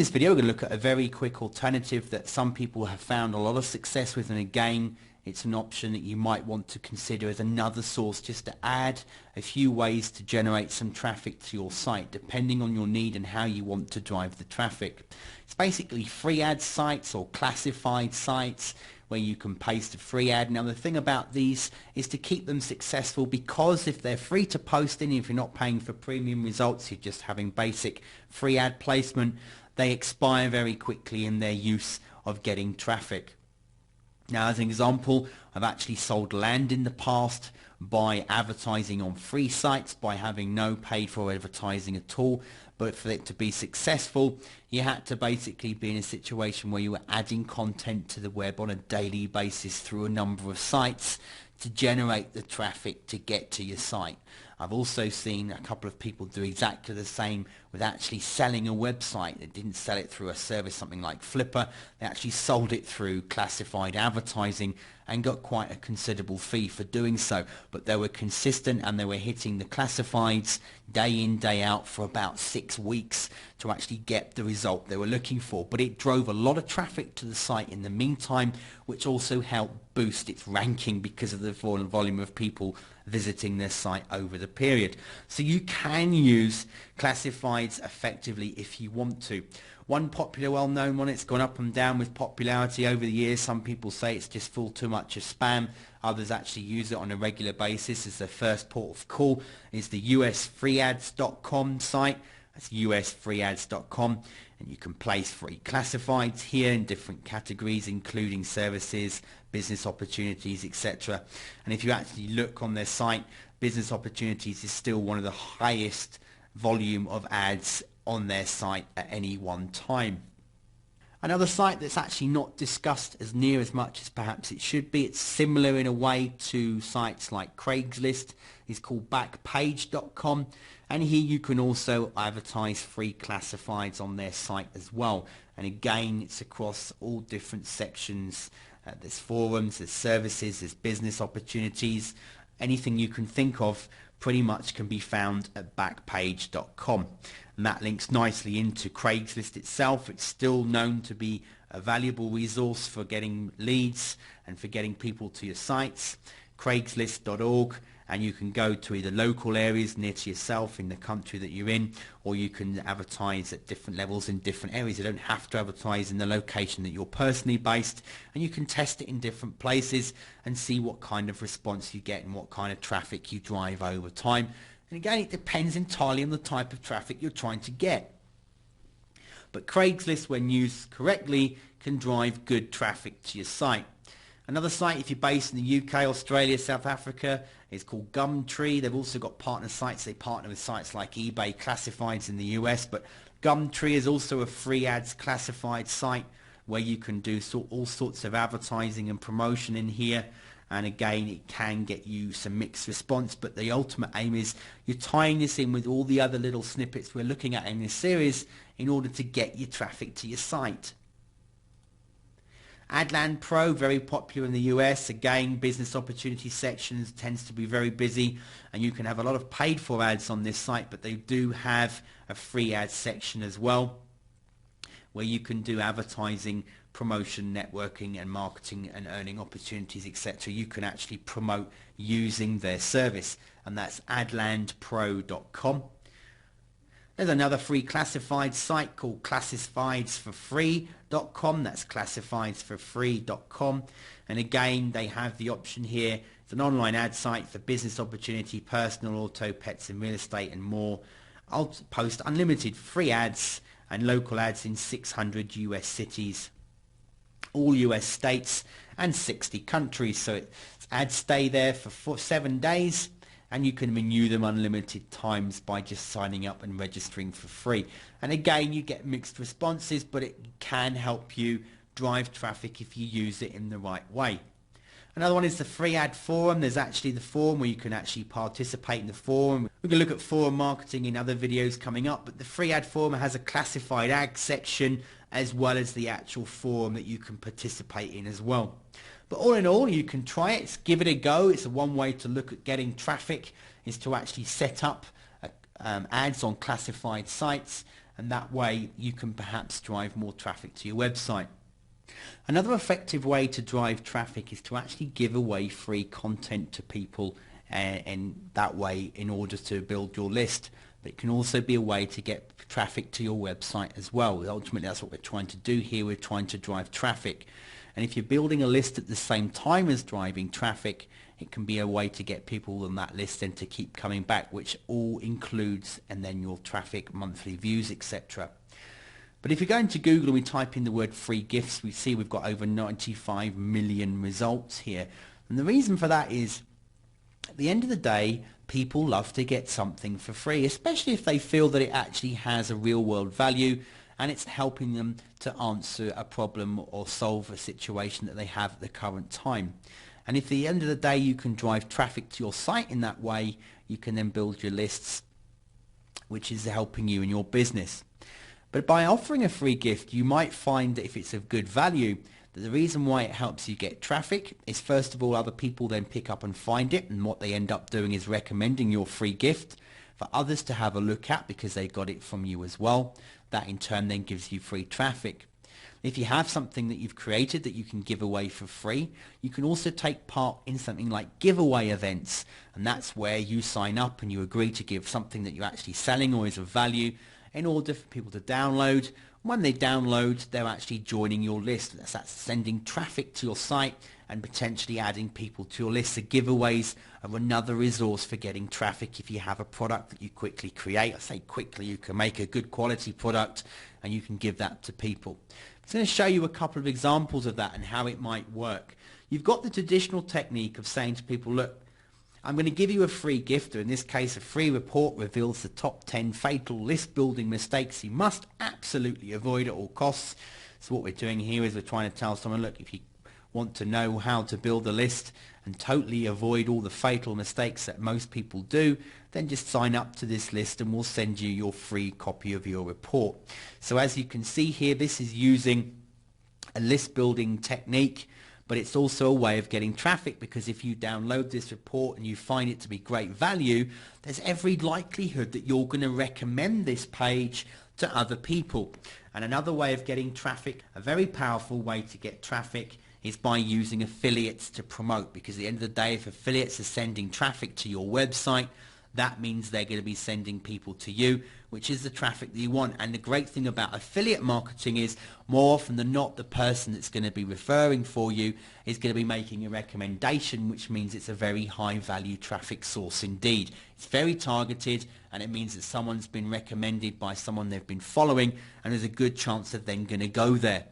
this video, we're going to look at a very quick alternative that some people have found a lot of success with, and again, it's an option that you might want to consider as another source just to add a few ways to generate some traffic to your site, depending on your need and how you want to drive the traffic. It's basically free ad sites or classified sites where you can paste a free ad. Now the thing about these is to keep them successful, because if they're free to post in, if you're not paying for premium results, you're just having basic free ad placement, they expire very quickly in their use of getting traffic. Now, as an example, I've actually sold land in the past by advertising on free sites, by having no paid for advertising at all. But for it to be successful, you had to basically be in a situation where you were adding content to the web on a daily basis through a number of sites to generate the traffic to get to your site. I've also seen a couple of people do exactly the same with actually selling a website. They didn't sell it through a service, something like Flipper. They actually sold it through classified advertising and got quite a considerable fee for doing so. But they were consistent and they were hitting the classifieds day in, day out for about 6 weeks to actually get the result they were looking for. But it drove a lot of traffic to the site in the meantime, which also helped boost its ranking because of the volume of people visiting their site over the period. So you can use classifieds effectively if you want to. One popular, well-known one, it's gone up and down with popularity over the years. Some people say it's just full too much of spam. Others actually use it on a regular basis as their first port of call. It's the usfreeads.com site. That's usfreeads.com, and you can place free classifieds here in different categories, including services, business opportunities, etc. And if you actually look on their site, business opportunities is still one of the highest volume of ads on their site at any one time. Another site that's actually not discussed as near as much as perhaps it should be, it's similar in a way to sites like Craigslist, is called Backpage.com, and here you can also advertise free classifieds on their site as well. And again, it's across all different sections. There's forums, there's services, there's business opportunities. Anything you can think of pretty much can be found at Backpage.com. And that links nicely into Craigslist itself. It's still known to be a valuable resource for getting leads and for getting people to your sites. Craigslist.org, and you can go to either local areas near to yourself in the country that you're in, or you can advertise at different levels in different areas. You don't have to advertise in the location that you're personally based, and you can test it in different places and see what kind of response you get and what kind of traffic you drive over time. And again, it depends entirely on the type of traffic you're trying to get. But Craigslist, when used correctly, can drive good traffic to your site. Another site, if you're based in the UK, Australia, South Africa, is called Gumtree. They've also got partner sites. They partner with sites like eBay Classifieds in the US, but Gumtree is also a free ads classified site where you can do all sorts of advertising and promotion in here. And again, it can get you some mixed response, but the ultimate aim is you're tying this in with all the other little snippets we're looking at in this series in order to get your traffic to your site. Adland Pro, very popular in the US. Again, business opportunity sections tends to be very busy, and you can have a lot of paid for ads on this site, but they do have a free ad section as well, where you can do advertising, promotion, networking and marketing and earning opportunities, etc. You can actually promote using their service, and that's adlandpro.com. There's another free classified site called classifiedsforfree.com. That's classifiedsforfree.com. And again, they have the option here. It's an online ad site for business opportunity, personal, auto, pets and real estate and more. I'll post unlimited free ads and local ads in 600 US cities, all US states and 60 countries. So ads stay there for 7 days, and you can renew them unlimited times by just signing up and registering for free. And again, you get mixed responses, but it can help you drive traffic if you use it in the right way. Another one is the free ad forum. There's actually the forum where you can actually participate in the forum. We're going to look at forum marketing in other videos coming up, but the free ad forum has a classified ad section as well as the actual forum that you can participate in as well. But all in all, you can try it, give it a go. It's one way to look at getting traffic, is to actually set up ads on classified sites and that way you can perhaps drive more traffic to your website. Another effective way to drive traffic is to actually give away free content to people, and that way in order to build your list. But it can also be a way to get traffic to your website as well. Ultimately, that's what we're trying to do here. We're trying to drive traffic. And if you're building a list at the same time as driving traffic, it can be a way to get people on that list and to keep coming back, which all includes and then your traffic, monthly views, etc. But if you go into Google and we type in the word free gifts, we see we've got over 95 million results here. And the reason for that is, at the end of the day, people love to get something for free, especially if they feel that it actually has a real world value and it's helping them to answer a problem or solve a situation that they have at the current time. And if at the end of the day you can drive traffic to your site in that way, you can then build your lists, which is helping you in your business. But by offering a free gift, you might find that if it's of good value, that the reason why it helps you get traffic is, first of all, other people then pick up and find it, and what they end up doing is recommending your free gift for others to have a look at because they got it from you as well. That in turn then gives you free traffic. If you have something that you've created that you can give away for free, you can also take part in something like giveaway events, and that's where you sign up and you agree to give something that you're actually selling or is of value in order for people to download. When they download, they're actually joining your list. That's sending traffic to your site and potentially adding people to your list. So giveaways are another resource for getting traffic if you have a product that you quickly create. I say quickly, you can make a good quality product and you can give that to people. I'm going to show you a couple of examples of that and how it might work. You've got the traditional technique of saying to people, look, I'm going to give you a free gift, or in this case a free report reveals the top 10 fatal list building mistakes you must absolutely avoid at all costs. So what we're doing here is we're trying to tell someone, look, if you want to know how to build a list and totally avoid all the fatal mistakes that most people do, then just sign up to this list and we'll send you your free copy of your report. So as you can see here, this is using a list building technique, but it's also a way of getting traffic, because if you download this report and you find it to be great value, there's every likelihood that you're going to recommend this page to other people. And another way of getting traffic, a very powerful way to get traffic, is by using affiliates to promote, because at the end of the day, if affiliates are sending traffic to your website, that means they're going to be sending people to you, which is the traffic that you want. And the great thing about affiliate marketing is, more often than not, the person that's going to be referring for you is going to be making a recommendation, which means it's a very high value traffic source indeed. It's very targeted, and it means that someone's been recommended by someone they've been following, and there's a good chance they're then going to go there.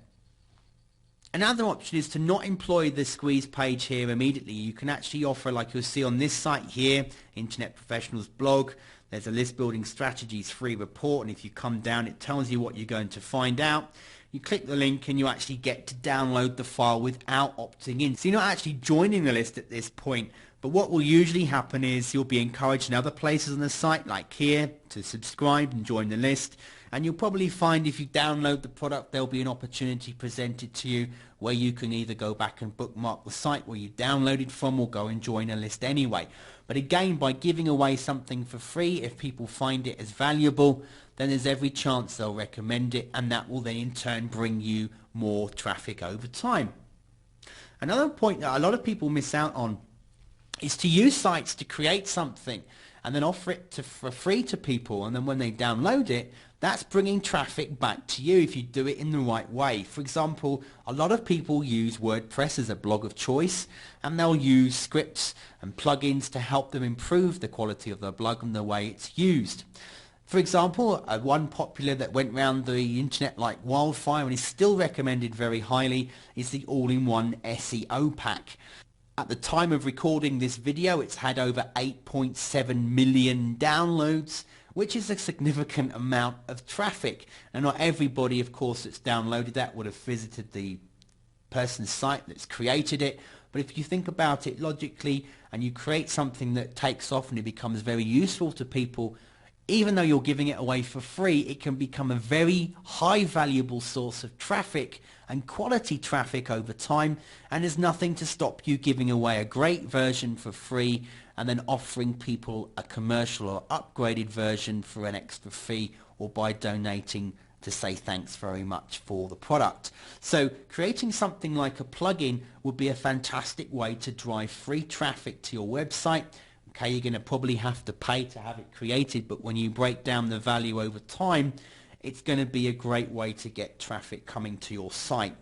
Another option is to not employ the squeeze page here immediately. You can actually offer, like you'll see on this site here, Internet Professionals blog, there's a list building strategies free report, and if you come down it tells you what you're going to find out. You click the link and you actually get to download the file without opting in. So you're not actually joining the list at this point, but what will usually happen is you'll be encouraged in other places on the site, like here, to subscribe and join the list. And you'll probably find if you download the product, there'll be an opportunity presented to you where you can either go back and bookmark the site where you downloaded from, or go and join a list anyway. But again, by giving away something for free, if people find it as valuable, then there's every chance they'll recommend it, and that will then in turn bring you more traffic over time. Another point that a lot of people miss out on is to use sites to create something and then offer it for free to people, and then when they download it, that's bringing traffic back to you if you do it in the right way. For example, a lot of people use WordPress as a blog of choice, and they'll use scripts and plugins to help them improve the quality of their blog and the way it's used. For example, one popular that went around the internet like wildfire and is still recommended very highly is the all-in-one SEO pack. At the time of recording this video, it's had over 8.7 million downloads, which is a significant amount of traffic. And not everybody, of course, that's downloaded that would have visited the person's site that's created it. But if you think about it logically and you create something that takes off and it becomes very useful to people, even though you're giving it away for free, it can become a very high valuable source of traffic and quality traffic over time, and there's nothing to stop you giving away a great version for free and then offering people a commercial or upgraded version for an extra fee or by donating to say thanks very much for the product. So creating something like a plugin would be a fantastic way to drive free traffic to your website. Okay, you're going to probably have to pay to have it created, but when you break down the value over time, it's going to be a great way to get traffic coming to your site.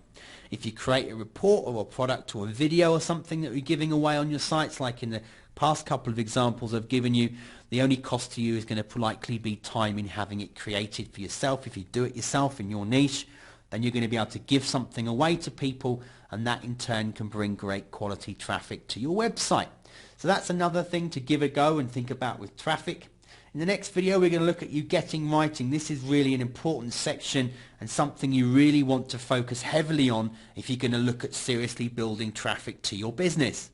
If you create a report or a product or a video or something that you're giving away on your sites, like in the past couple of examples I've given you, the only cost to you is going to likely be time in having it created for yourself. If you do it yourself in your niche, then you're going to be able to give something away to people, and that in turn can bring great quality traffic to your website. So that's another thing to give a go and think about with traffic. In the next video, we're going to look at you getting writing. This is really an important section and something you really want to focus heavily on if you're going to look at seriously building traffic to your business.